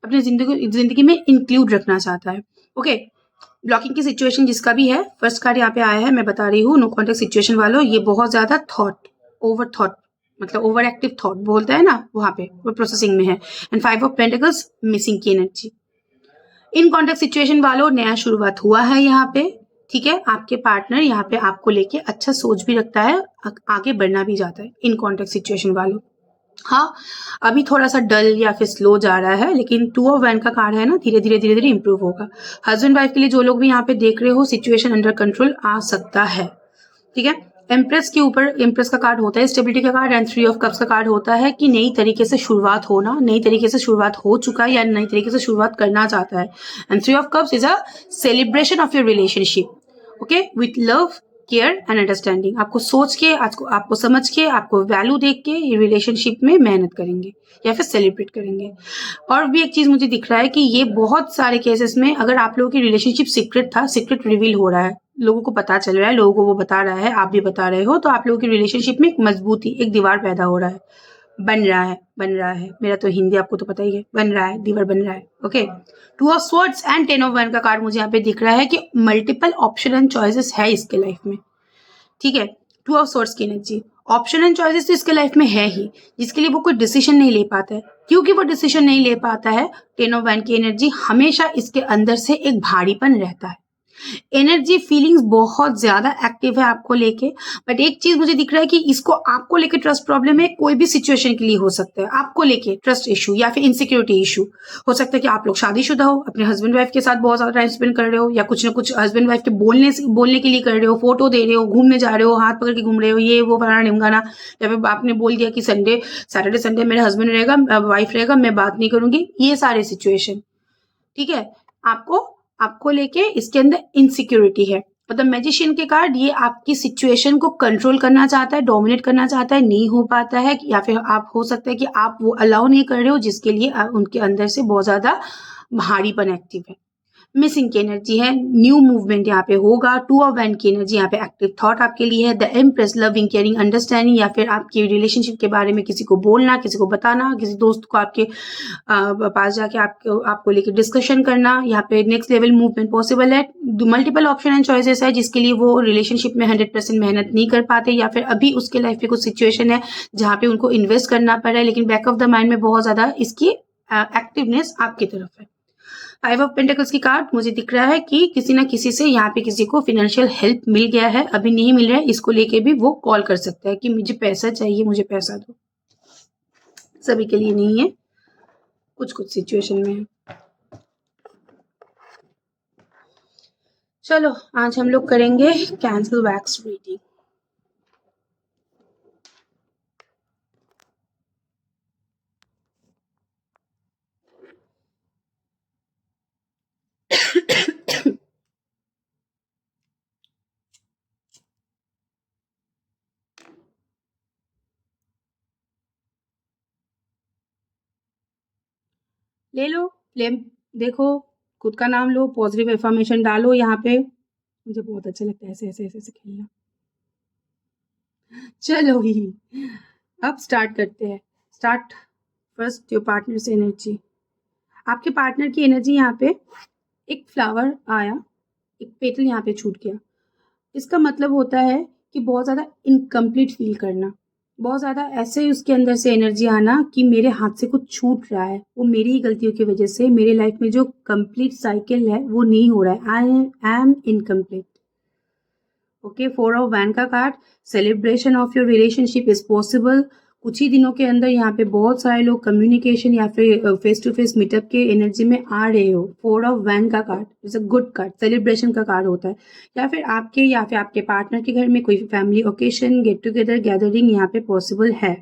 अपनी जिंदगी में इंक्लूड रखना चाहता है, ओके? ब्लॉकिंग की सिचुएशन जिसका भी है, फर्स्ट कार्ड यहाँ पे आया है, मैं बता रही हूँ, नो कॉन्टेक्ट सिचुएशन वालों, ये बहुत ज्यादा थॉट, ओवर थॉट मतलब ओवर एक्टिव थॉट बोलता है ना, वहां पे वो प्रोसेसिंग में है। एंड 5 ऑफ पेंटिकल्स मिसिंग की एनर्जी। इन कॉन्टेक्ट सिचुएशन वालों नया शुरुआत हुआ है यहाँ पे, ठीक है। आपके पार्टनर यहाँ पे आपको लेके अच्छा सोच भी रखता है, आगे बढ़ना भी जाता है इन कॉन्टेक्ट सिचुएशन वालों। हाँ, अभी थोड़ा सा डल या फिर स्लो जा रहा है, लेकिन 2 ऑफ वैन का कार्ड है ना, धीरे धीरे इंप्रूव होगा। हस्बैंड वाइफ के लिए जो लोग भी यहाँ पे देख रहे हो, सिचुएशन अंडर कंट्रोल आ सकता है, ठीक है। एम्प्रेस के ऊपर एम्प्रेस का कार्ड होता है, स्टेबिलिटी का कार्ड। एंड 3 ऑफ कप्स का कार्ड होता है कि नई तरीके से शुरुआत होना, नई तरीके से शुरुआत हो चुका है या नई तरीके से शुरुआत करना चाहता है। And 3 of cups is a celebration of your relationship, okay, with love care and understanding. आपको सोच के, आपको समझ के, आपको वैल्यू देख के ये रिलेशनशिप में मेहनत करेंगे या फिर सेलिब्रेट करेंगे। और भी एक चीज मुझे दिख रहा है कि ये बहुत सारे केसेस में अगर आप लोगों की रिलेशनशिप सीक्रेट था, सीक्रेट रिवील हो रहा है, लोगों को पता चल रहा है, लोगों को वो बता रहा है, आप भी बता रहे हो, तो आप लोगों की रिलेशनशिप में एक मजबूती, एक दीवार पैदा हो रहा है, बन रहा है। मेरा तो हिंदी आपको तो पता ही है, बन रहा है, दीवार बन रहा है, okay. 2 of swords and 10 of one का कार्ड मुझे यहाँ पे दिख रहा है कि मल्टीपल ऑप्शन एंड चॉइसेस है इसके लाइफ में, ठीक है। 2 ऑफ स्वॉर्ड्स की एनर्जी, ऑप्शन एंड चॉइसेस तो इसके लाइफ में है ही, जिसके लिए वो कोई डिसीजन नहीं ले पाता है। क्योंकि वो डिसीजन नहीं ले पाता है, 10 ऑफ वन की एनर्जी हमेशा इसके अंदर से एक भारीपन रहता है। एनर्जी फीलिंग्स बहुत ज्यादा एक्टिव है आपको लेके। बट एक चीज मुझे दिख रहा है कि इसको आपको लेके ट्रस्ट प्रॉब्लम है, कोई भी सिचुएशन के लिए हो सकता है। आपको लेके ट्रस्ट इशू या फिर इनसिक्योरिटी इशू हो सकता है कि आप लोग शादीशुदा हो, अपने हस्बैंड वाइफ के साथ बहुत ज्यादा टाइम स्पेंड कर रहे हो, या कुछ ना कुछ हस्बैंड वाइफ के बोलने के लिए कर रहे हो, फोटो दे रहे हो, घूमने जा रहे हो, हाथ पकड़ के घूम रहे हो, ये वो फलाना ढिमकाना, या फिर आपने बोल दिया कि सैटरडे संडे मेरा हस्बैंड रहेगा, वाइफ रहेगा, मैं बात नहीं करूंगी, ये सारे सिचुएशन, ठीक है। आपको आपको लेके इसके अंदर इनसिक्योरिटी है। मतलब मैजिशियन के कार्ड ये आपकी सिचुएशन को कंट्रोल करना चाहता है, डोमिनेट करना चाहता है, नहीं हो पाता है, या फिर आप हो सकता है कि आप वो अलाउ नहीं कर रहे हो, जिसके लिए उनके अंदर से बहुत ज्यादा भारीपन एक्टिव है। मिसिंग की एनर्जी है, न्यू मूवमेंट यहाँ पे होगा। 2 ऑफ वैंड की एनर्जी यहाँ पे एक्टिव थॉट आपके लिए है। The empress, loving caring understanding, या फिर आपकी रिलेशनशिप के बारे में किसी को बोलना, किसी को बताना, किसी दोस्त को आपके पास जाके आपको लेके डिस्कशन करना, यहाँ पे नेक्स्ट लेवल मूवमेंट पॉसिबल है। मल्टीपल ऑप्शन एंड चॉइसेस है, जिसके लिए वो रिलेशनशिप में 100% मेहनत नहीं कर पाते, या फिर अभी उसके लाइफ में कुछ सिचुएशन है जहाँ पे उनको इन्वेस्ट करना पड़ रहा है, लेकिन बैक ऑफ द माइंड में बहुत ज्यादा इसकी एक्टिवनेस आपकी तरफ है। 5 ऑफ पेंटिकल्स की कार्ड मुझे दिख रहा है कि किसी ना किसी से यहाँ पे किसी को फाइनेंशियल हेल्प मिल गया है, अभी नहीं मिल रहा है, इसको लेके भी वो कॉल कर सकता है कि मुझे पैसा चाहिए, मुझे पैसा दो। सभी के लिए नहीं है, कुछ कुछ सिचुएशन में है। चलो आज हम लोग करेंगे कैंसिल वैक्स रीडिंग। ले लो, ले, देखो, खुद का नाम लो, पॉजिटिव एफर्मेशन डालो यहाँ पे। मुझे बहुत अच्छा लगता है ऐसे ऐसे ऐसे ऐसे खेलना। चलो ही अब स्टार्ट करते हैं। स्टार्ट फर्स्ट योर पार्टनर से एनर्जी। आपके पार्टनर की एनर्जी यहाँ पे, एक फ्लावर आया, एक पेटल यहाँ पे छूट गया। इसका मतलब होता है कि बहुत ज़्यादा इनकम्प्लीट फील करना, बहुत ज़्यादा ऐसे ही उसके अंदर से एनर्जी आना कि मेरे हाथ से कुछ छूट रहा है, वो मेरी ही गलतियों की वजह से मेरे लाइफ में जो कंप्लीट साइकिल है वो नहीं हो रहा है, I am incomplete, okay. 4 of van का card, celebration of your relationship is possible. कुछ ही दिनों के अंदर यहाँ पे बहुत सारे लोग कम्युनिकेशन या फिर फेस टू फेस मीटअप के एनर्जी में आ रहे हो। 4 ऑफ वैन का card is a good card, celebration का कार्ड होता है, या फिर आपके पार्टनर के घर में कोई family occasion, get together, gathering यहाँ पे पॉसिबल है।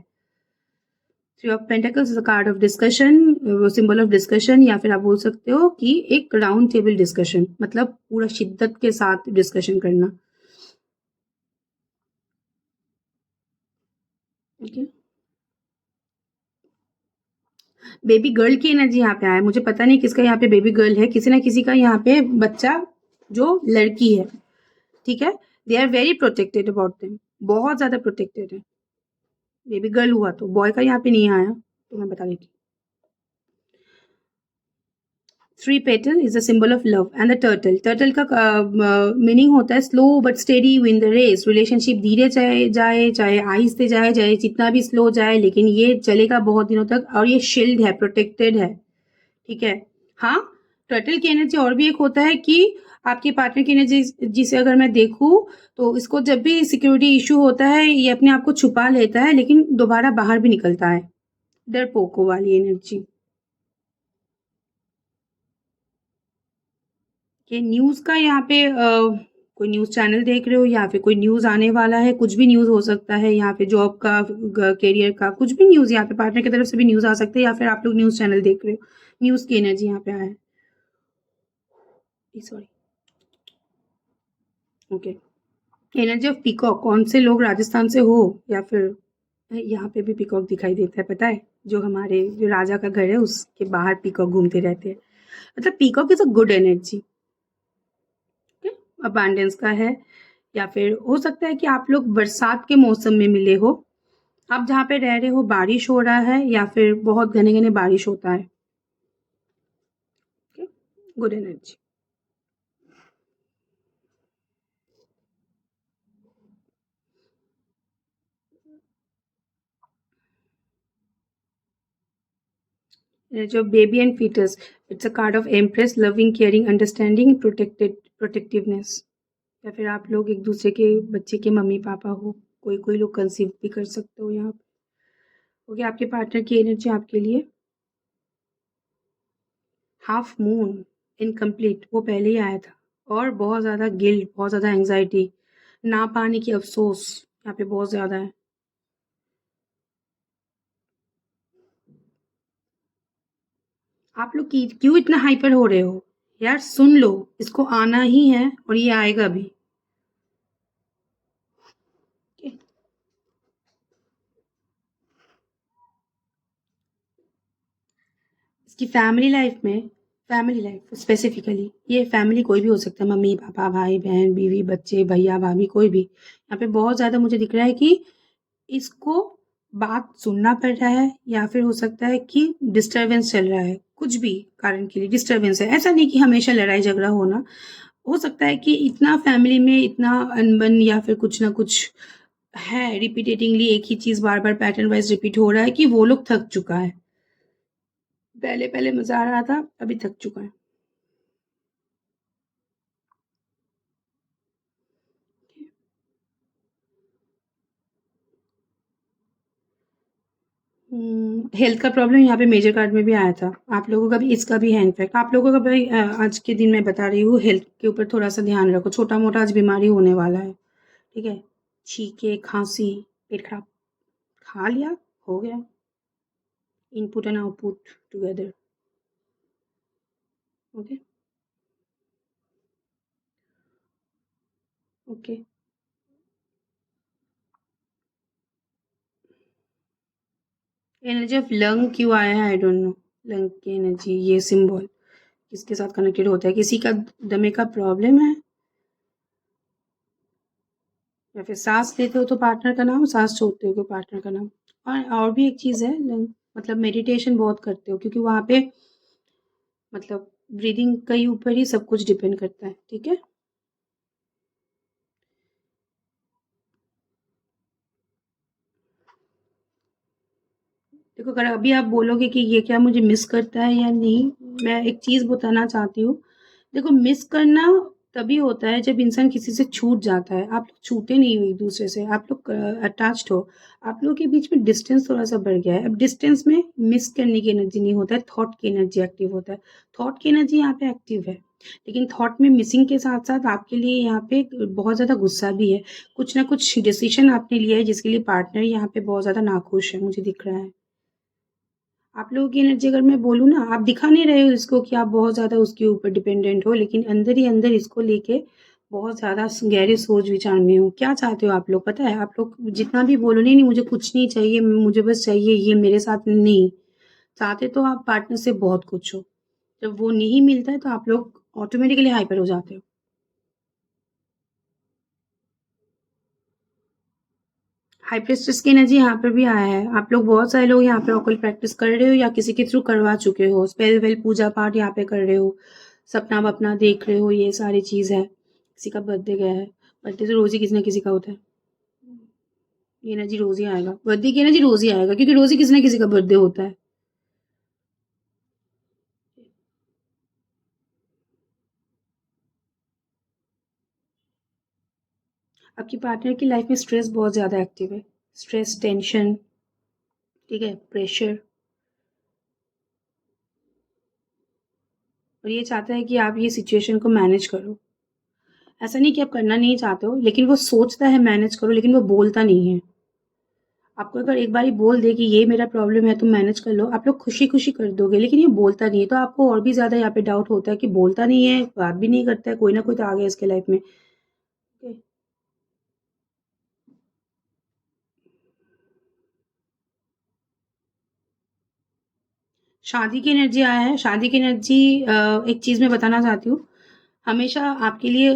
3 of pentacles is a card of discussion, symbol of discussion, या फिर आप बोल सकते हो कि एक राउंड टेबल डिस्कशन, मतलब पूरा शिद्दत के साथ डिस्कशन करना, ओके। बेबी गर्ल की एनर्जी यहाँ पे आया, मुझे पता नहीं किसका यहाँ पे बेबी गर्ल है, किसी ना किसी का यहाँ पे बच्चा जो लड़की है, ठीक है। They are very protected about them, बहुत ज्यादा प्रोटेक्टेड है। बेबी गर्ल हुआ तो बॉय का यहाँ पे नहीं आया, तो मैं बता देती three petal is a symbol of love and the turtle, turtle का मीनिंग होता है slow but steady win the race, relationship धीरे जाए जाए चाहे आहिस्ते जाए चाहे जितना भी स्लो जाए, लेकिन ये चलेगा बहुत दिनों तक, और ये शील्ड है, प्रोटेक्टेड है, ठीक है। हाँ, टर्टल की एनर्जी और भी एक होता है कि आपके पार्टनर की एनर्जी जिसे अगर मैं देखूं तो इसको जब भी सिक्योरिटी इशू होता है ये अपने आप को छुपा लेता है लेकिन दोबारा बाहर भी निकलता है, डरपोको वाली एनर्जी। ये न्यूज़ का यहाँ पे कोई न्यूज़ चैनल देख रहे हो या फिर कोई न्यूज़ आने वाला है, कुछ भी न्यूज़ हो सकता है यहाँ पे, जॉब का, करियर का, कुछ भी न्यूज़, यहाँ पे पार्टनर की तरफ से भी न्यूज़ आ सकती है या फिर आप लोग न्यूज़ चैनल देख रहे हो, न्यूज़ की एनर्जी यहाँ पे आया है, sorry, okay. Energy of peacock, कौन से लोग राजस्थान से हो या फिर यहाँ पे भी पीकॉक दिखाई देता है, पता है, जो हमारे जो राजा का घर है उसके बाहर पीकॉक घूमते रहते हैं, मतलब peacock is a good energy, abundance का है। या फिर हो सकता है कि आप लोग बरसात के मौसम में मिले हो, आप जहाँ पे रह रहे हो बारिश हो रहा है या फिर बहुत घने घने बारिश होता है, गुड एनर्जी। जो baby and foetus, it's a card of empress, loving, caring, understanding, protectiveness, या फिर आप लोग एक दूसरे के बच्चे के मम्मी पापा हो, कोई कोई लोग कंसीव भी कर सकते हो यहाँ पे। ओके, आपके पार्टनर की एनर्जी आपके लिए हाफ मून, इनकम्प्लीट, वो पहले ही आया था, और बहुत ज़्यादा गिल्ट, बहुत ज़्यादा एंग्जाइटी, ना पाने की अफसोस यहाँ पे बहुत ज़्यादा है। आप लोग क्यों इतना हाइपर हो रहे हो यार, सुन लो, इसको आना ही है और ये आएगा भी। इसकी फैमिली लाइफ स्पेसिफिकली, ये फैमिली कोई भी हो सकता है, मम्मी पापा भाई बहन बीवी बच्चे भैया भाभी कोई भी, यहाँ पे बहुत ज़्यादा मुझे दिख रहा है कि इसको बात सुनना पड़ रहा है या फिर हो सकता है कि डिस्टरबेंस चल रहा है, कुछ भी कारण के लिए डिस्टरबेंस है, ऐसा नहीं कि हमेशा लड़ाई झगड़ा होना, हो सकता है कि इतना फैमिली में इतना अनबन या फिर कुछ ना कुछ है, रिपीटेटिंगली एक ही चीज़ बार बार पैटर्न वाइज रिपीट हो रहा है कि वो लोग थक चुका है, पहले पहले मजा आ रहा था, अभी थक चुका है। हेल्थ का प्रॉब्लम यहाँ पे मेजर कार्ड में भी आया था, आप लोगों का भी, इसका भी है इनफैक्ट, आप लोगों का भाई आज के दिन मैं बता रही हूँ हेल्थ के ऊपर थोड़ा सा ध्यान रखो, छोटा मोटा आज बीमारी होने वाला है, ठीक है, छींके खांसी पेट खराब, खा लिया, हो गया, input and output together, okay okay. Energy of lung क्यों आया है, आई डोंट नो, लंग की एनर्जी, ये सिंबल किसके साथ कनेक्टेड होता है, किसी का दमे का प्रॉब्लम है या फिर सांस लेते हो तो पार्टनर का नाम, सांस छोड़ते हो तो पार्टनर का नाम, और भी एक चीज़ है मतलब मेडिटेशन बहुत करते हो क्योंकि वहाँ पे मतलब ब्रीदिंग के ऊपर ही सब कुछ डिपेंड करता है, ठीक है। देखो अगर अभी आप बोलोगे कि ये क्या मुझे मिस करता है या नहीं, मैं एक चीज़ बताना चाहती हूँ, देखो मिस करना तभी होता है जब इंसान किसी से छूट जाता है, आप लोग छूटे नहीं हो एक दूसरे से, आप लोग अटैच्ड हो, आप लोगों के बीच में डिस्टेंस थोड़ा सा बढ़ गया है, अब डिस्टेंस में मिस करने की एनर्जी नहीं होता है, थॉट की एनर्जी एक्टिव होता है, थॉट की एनर्जी यहाँ पे एक्टिव है, लेकिन थॉट में मिसिंग के साथ साथ आपके लिए यहाँ पे बहुत ज़्यादा गुस्सा भी है, कुछ ना कुछ डिसीजन आपने लिया है जिसके लिए पार्टनर यहाँ पे बहुत ज़्यादा नाखुश है, मुझे दिख रहा है। आप लोगों की एनर्जी अगर मैं बोलूँ ना, आप दिखा नहीं रहे हो इसको कि आप बहुत ज़्यादा उसके ऊपर डिपेंडेंट हो, लेकिन अंदर ही अंदर इसको लेके बहुत ज़्यादा गहरे सोच विचार में हो, क्या चाहते हो आप लोग पता है, आप लोग जितना भी बोलो नहीं नहीं मुझे कुछ नहीं चाहिए, मुझे बस चाहिए ये मेरे साथ, नहीं चाहते तो आप पार्टनर से बहुत कुछ हो, जब वो नहीं मिलता है तो आप लोग ऑटोमेटिकली हाइपर हो जाते हो। हाई प्रेस्टिस की एनर्जी यहाँ पर भी आया है। आप लोग बहुत सारे लोग यहाँ पे ऑकल्ट प्रैक्टिस कर रहे हो या किसी के थ्रू करवा चुके हो। स्पेल वेल पूजा पाठ यहाँ पे कर रहे हो, सपना वपना देख रहे हो, ये सारी चीज़ है। किसी का बर्थडे गया है, बर्थडे तो रोज़ ही किसी ना किसी का होता है। ये एनर्जी रोज़ ही आएगा, बर्थडे की एनर्जी रोज़ ही आएगा क्योंकि रोज़ ही किसी ना किसी का बर्थडे होता है। आपकी पार्टनर की लाइफ में स्ट्रेस बहुत ज़्यादा एक्टिव है। स्ट्रेस, टेंशन, ठीक है, प्रेशर, और ये चाहता है कि आप ये सिचुएशन को मैनेज करो। ऐसा नहीं कि आप करना नहीं चाहते हो, लेकिन वो सोचता है मैनेज करो, लेकिन वो बोलता नहीं है। आपको अगर एक बारी बोल दे कि ये मेरा प्रॉब्लम है, तुम मैनेज कर लो, आप लोग खुशी-खुशी कर दोगे, लेकिन ये बोलता नहीं है, तो आपको और भी ज़्यादा यहाँ पे डाउट होता है कि बोलता नहीं है, बात भी नहीं करता है, कोई ना कोई तो आ गया इसके लाइफ में। ओके। शादी की एनर्जी आया है। शादी की एनर्जी एक चीज़ मैं बताना चाहती हूँ, हमेशा आपके लिए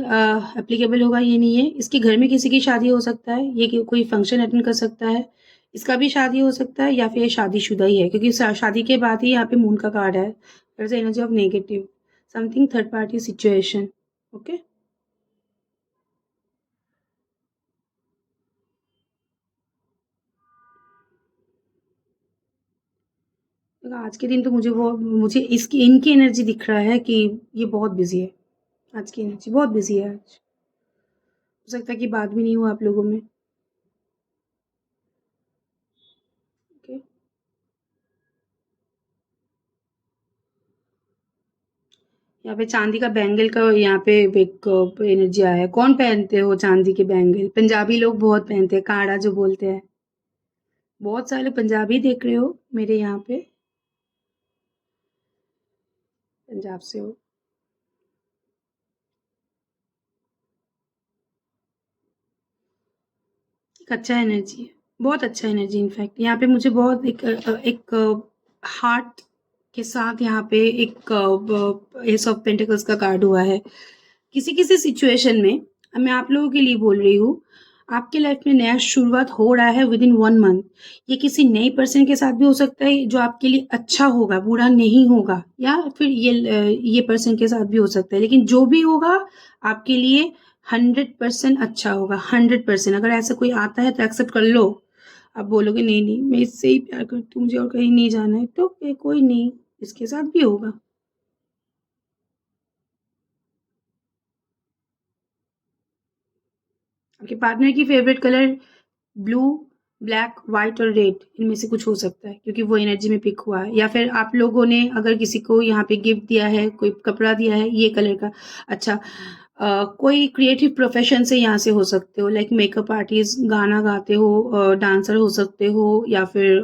एप्लीकेबल होगा ये नहीं है। इसके घर में किसी की शादी हो सकता है, ये कोई फंक्शन अटेंड कर सकता है, इसका भी शादी हो सकता है या फिर ये शादीशुदा ही है क्योंकि शादी के बाद ही यहाँ पे मून का कार्ड है। There is energy of negative something third party situation. Okay. तो आज के दिन तो मुझे इसकी इनकी एनर्जी दिख रहा है कि ये बहुत बिजी है। आज की एनर्जी बहुत बिजी है आज। हो सकता है कि बात भी नहीं हो आप लोगों में। ओके। यहाँ पे चांदी का बैंगल का यहाँ पे एक एनर्जी आया है। कौन पहनते हो चांदी के बैंगल? पंजाबी लोग बहुत पहनते हैं, काड़ा जो बोलते हैं। बहुत सारे लोग पंजाबी देख रहे हो मेरे यहाँ पे, पंजाब से हो। एक अच्छा एनर्जी है, बहुत अच्छा एनर्जी। इनफैक्ट यहाँ पे मुझे बहुत एक हार्ट के साथ यहाँ पे एक एस ऑफ पेंटिकल्स का कार्ड हुआ है। किसी किसी सिचुएशन में, मैं आप लोगों के लिए बोल रही हूँ, आपके लाइफ में नया शुरुआत हो रहा है विद इन 1 मंथ। ये किसी नई पर्सन के साथ भी हो सकता है जो आपके लिए अच्छा होगा, बुरा नहीं होगा, या फिर ये पर्सन के साथ भी हो सकता है, लेकिन जो भी होगा आपके लिए 100% अच्छा होगा। 100%। अगर ऐसा कोई आता है तो एक्सेप्ट कर लो। आप बोलोगे नहीं नहीं मैं इससे ही प्यार करती हूँ, मुझे और कहीं नहीं जाना है, तो कोई नहीं, इसके साथ भी होगा। आपके पार्टनर की favourite colour blue, black, white और रेड, इनमें से कुछ हो सकता है क्योंकि वो एनर्जी में पिक हुआ है। या फिर आप लोगों ने अगर किसी को यहाँ पे गिफ्ट दिया है, कोई कपड़ा दिया है ये कलर का। अच्छा, कोई क्रिएटिव प्रोफेशन से यहाँ से हो सकते हो, लाइक मेकअप आर्टिस्ट, गाना गाते हो, डांसर हो सकते हो, या फिर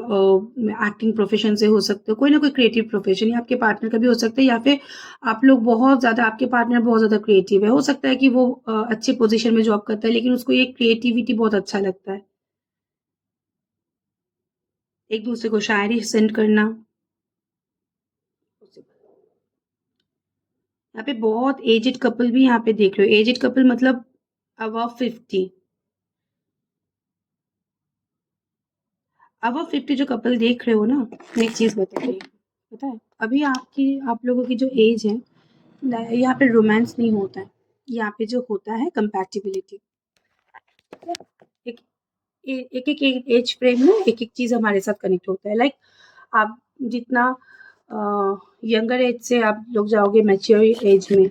एक्टिंग प्रोफेशन से हो सकते हो। कोई ना कोई क्रिएटिव प्रोफेशन, या आपके पार्टनर का भी हो सकता है, या फिर आप लोग बहुत ज़्यादा, आपके पार्टनर बहुत ज़्यादा क्रिएटिव है। हो सकता है कि वो अच्छे पोजीशन में जॉब करता है लेकिन उसको ये क्रिएटिविटी बहुत अच्छा लगता है। एक दूसरे को शायरी सेंड करना। यहाँ पे बहुत एजेड कपल भी यहाँ पे देख रहे हो। एजेड कपल मतलब अबव 50। अबव 50 जो कपल देख रहे हो ना, मैं एक चीज बता रही हूँ, पता है, अभी आप लोगों की जो एज है, यहाँ पे रोमांस नहीं होता है। यहाँ पे जो होता है कंपैटिबिलिटी। एक एक एक एज फ्रेम में एक एक चीज हमारे साथ कनेक्ट होता है। लाइक आप जितना यंगर एज से आप लोग जाओगे मैच्योर एज में,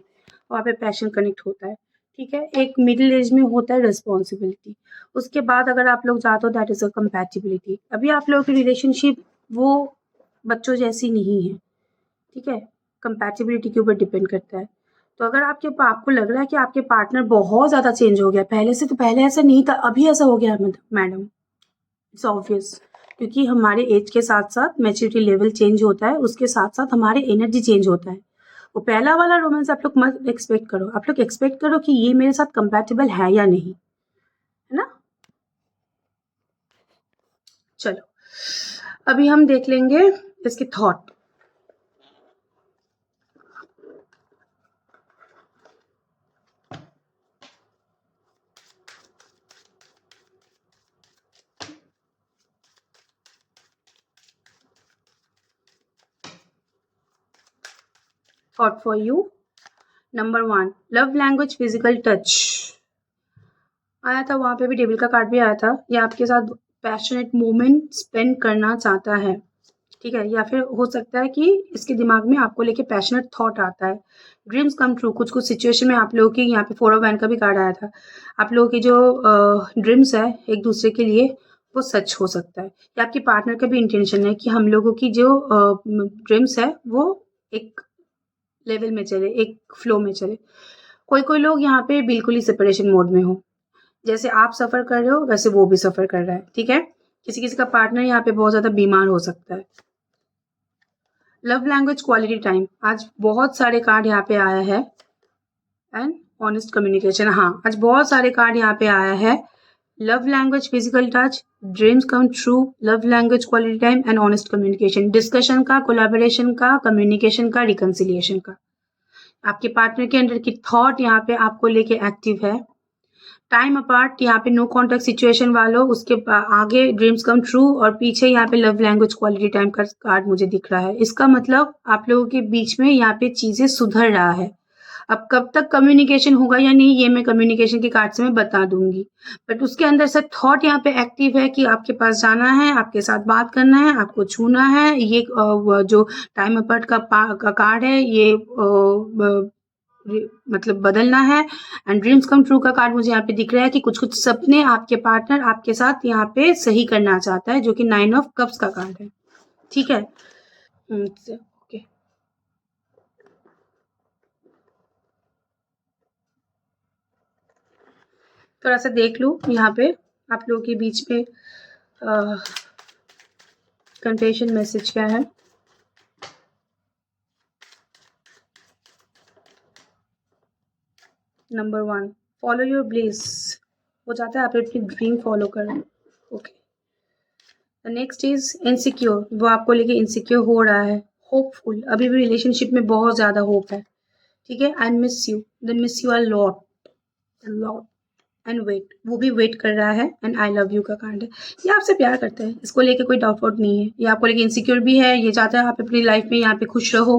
वहाँ पे पैशन कनेक्ट होता है। ठीक है, एक मिडिल एज में होता है रिस्पॉन्सिबिलिटी। उसके बाद अगर आप लोग जाते हो दैट इज अ कंपैटिबिलिटी। अभी आप लोगों की रिलेशनशिप वो बच्चों जैसी नहीं है। ठीक है, कंपैटिबिलिटी के ऊपर डिपेंड करता है। तो अगर आपको लग रहा है कि आपके पार्टनर बहुत ज़्यादा चेंज हो गया पहले से, तो पहले ऐसा नहीं था, अभी ऐसा हो गया है मैडम। इट्स ऑब्वियस, क्योंकि हमारे एज के साथ-साथ मैच्योरिटी लेवल चेंज होता है, उसके साथ-साथ हमारे एनर्जी चेंज होता है। वो पहला वाला रोमांस आप लोग मत एक्सपेक्ट करो। आप लोग एक्सपेक्ट करो कि ये मेरे साथ कंपैटिबल है या नहीं, है ना? चलो, अभी हम देख लेंगे इसके thought. Thought for you. Number 1, love language physical touch आया था, वहाँ पे भी डेविल का कार्ड भी आया था। ये आपके साथ पैशनेट मोमेंट स्पेंड करना चाहता है, ठीक है, या फिर हो सकता है कि इसके दिमाग में आपको लेके पैशनेट थॉट आता है। ड्रीम्स कम ट्रू, कुछ कुछ सिचुएशन में आप लोगों की, यहाँ पे 4 ऑफ वैंड का भी कार्ड आया था, आप लोगों की जो ड्रीम्स है एक दूसरे के लिए वो सच हो सकता है, या आपके पार्टनर का भी इंटेंशन है कि हम लोगों की जो ड्रीम्स है वो एक लेवल में चले, एक फ्लो में चले। कोई कोई लोग यहाँ पे बिल्कुल ही सेपरेशन मोड में हो, जैसे आप सफ़र कर रहे हो वैसे वो भी सफ़र कर रहा है, ठीक है। किसी किसी का पार्टनर यहाँ पे बहुत ज़्यादा बीमार हो सकता है। लव लैंग्वेज क्वालिटी टाइम, आज बहुत सारे कार्ड यहाँ पे आया है, एंड ऑनेस्ट कम्युनिकेशन। हाँ, आज बहुत सारे कार्ड यहाँ पे आया है। Love language physical touch, dreams come true, love language quality time and honest communication. Discussion का, कोलैबोरेशन का, कम्युनिकेशन का, रिकन्सिलिएशन का। आपके पार्टनर के अंदर की थॉट यहाँ पे आपको लेके एक्टिव है। टाइम अपार्ट, यहाँ पे नो कॉन्टेक्ट सिचुएशन वालों, उसके आगे ड्रीम्स कम ट्रू और पीछे यहाँ पे लव लैंग्वेज क्वालिटी टाइम का कार्ड मुझे दिख रहा है। इसका मतलब आप लोगों के बीच में यहाँ पे चीजें सुधर रहा है। अब कब तक कम्युनिकेशन होगा या नहीं, ये मैं कम्युनिकेशन के कार्ड से मैं बता दूंगी, बट उसके अंदर से थॉट यहाँ पे एक्टिव है कि आपके पास जाना है, आपके साथ बात करना है, आपको छूना है। ये जो टाइम अपार्ट का कार्ड है, ये मतलब बदलना है। एंड ड्रीम्स कम ट्रू का कार्ड मुझे यहाँ पे दिख रहा है कि कुछ कुछ सपने आपके पार्टनर आपके साथ यहाँ पे सही करना चाहता है, जो कि 9 ऑफ कप्स का कार्ड है, ठीक है। ओके, थोड़ा सा देख लूँ यहाँ पे आप लोगों के बीच में कन्फेशन मैसेज क्या है। नंबर 1, फॉलो योर ब्लेस, हो जाता है आप अपनी ड्रीम फॉलो करें, okay. The next is insecure, वो आपको लेके इनसिक्योर हो रहा है। होपफुल, अभी भी रिलेशनशिप में बहुत ज़्यादा होप है, ठीक है। I miss you, the miss you a lot, lot. And wait, वो भी वेट कर रहा है। एंड आई लव यू का कार्ड है, ये आपसे प्यार करता है, इसको लेके कोई डाउट वाउट नहीं है। ये आपको लेके इनसिक्योर भी है, ये चाहता है आप अपनी लाइफ में यहाँ पे खुश रहो।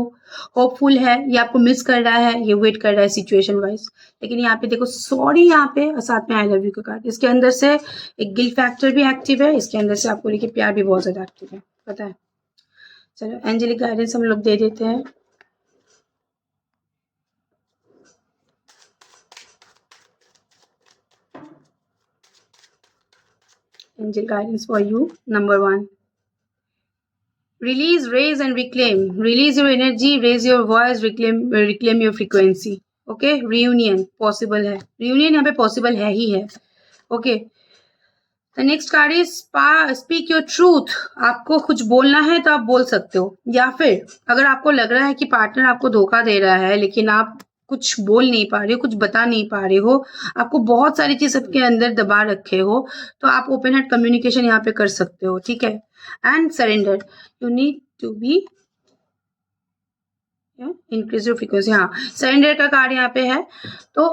होपफुल है, ये आपको मिस कर रहा है, ये वेट कर रहा है सिचुएशन वाइज। लेकिन यहाँ पे देखो सॉरी, यहाँ पे साथ में आई लव यू का कार्ड, इसके अंदर से एक गिल्ट फैक्टर भी एक्टिव है, इसके अंदर से आपको लेके प्यार भी बहुत ज्यादा एक्टिव है, पता है। चलो एंजेलिक गाइडेंस हम लोग दे देते हैं। Angel guidance for you. Number 1, release, raise and reclaim. Release your energy, raise your voice, reclaim your frequency. Okay, reunion possible है, reunion यहाँ पे possible है ही है, okay. The next card is speak your truth. आपको कुछ बोलना है तो आप बोल सकते हो, या फिर अगर आपको लग रहा है कि पार्टनर आपको धोखा दे रहा है लेकिन आप कुछ बोल नहीं पा रहे हो, कुछ बता नहीं पा रहे हो, आपको बहुत सारी चीज सबके अंदर दबा रखे हो, तो आप ओपन हार्ट कम्युनिकेशन यहाँ पे कर सकते हो, ठीक है। And surrender, you need to be increase your frequency. हाँ, सरेंडर का कार्ड यहाँ पे है। तो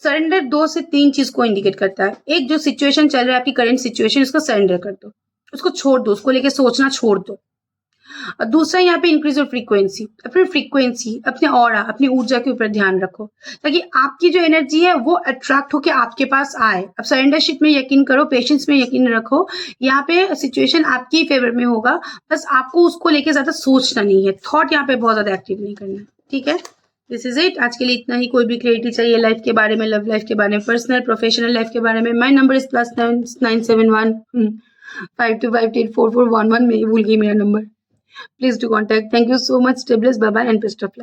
सरेंडर 2 से 3 चीज को इंडिकेट करता है। एक, जो सिचुएशन चल रहा है आपकी करंट सिचुएशन, उसको सरेंडर कर दो, उसको छोड़ दो, उसको लेके सोचना छोड़ दो। और दूसरा यहाँ पे इंक्रीज योर फ्रीक्वेंसी, अपनी फ्रीक्वेंसी, अपने ऑरा, अपनी ऊर्जा के ऊपर ध्यान रखो, ताकि आपकी जो एनर्जी है वो अट्रैक्ट होके आपके पास आए। अब सरेंडरशिप में यकीन करो, पेशेंस में यकीन रखो, यहाँ पे सिचुएशन आपके फेवर में होगा, बस आपको उसको लेके ज्यादा सोचना नहीं है, थॉट यहाँ पे बहुत ज्यादा एक्टिव नहीं करना है, ठीक है। दिस इज इट, आज के लिए इतना ही। कोई भी क्लैरिटी चाहिए लाइफ के बारे में, लव लाइफ के बारे में, पर्सनल प्रोफेशनल लाइफ के बारे में, माई नंबर इज +971 52584411, मैं भूल गई मेरा number. Please do contact. Thank you so much. Stay blessed. Bye bye and best of luck.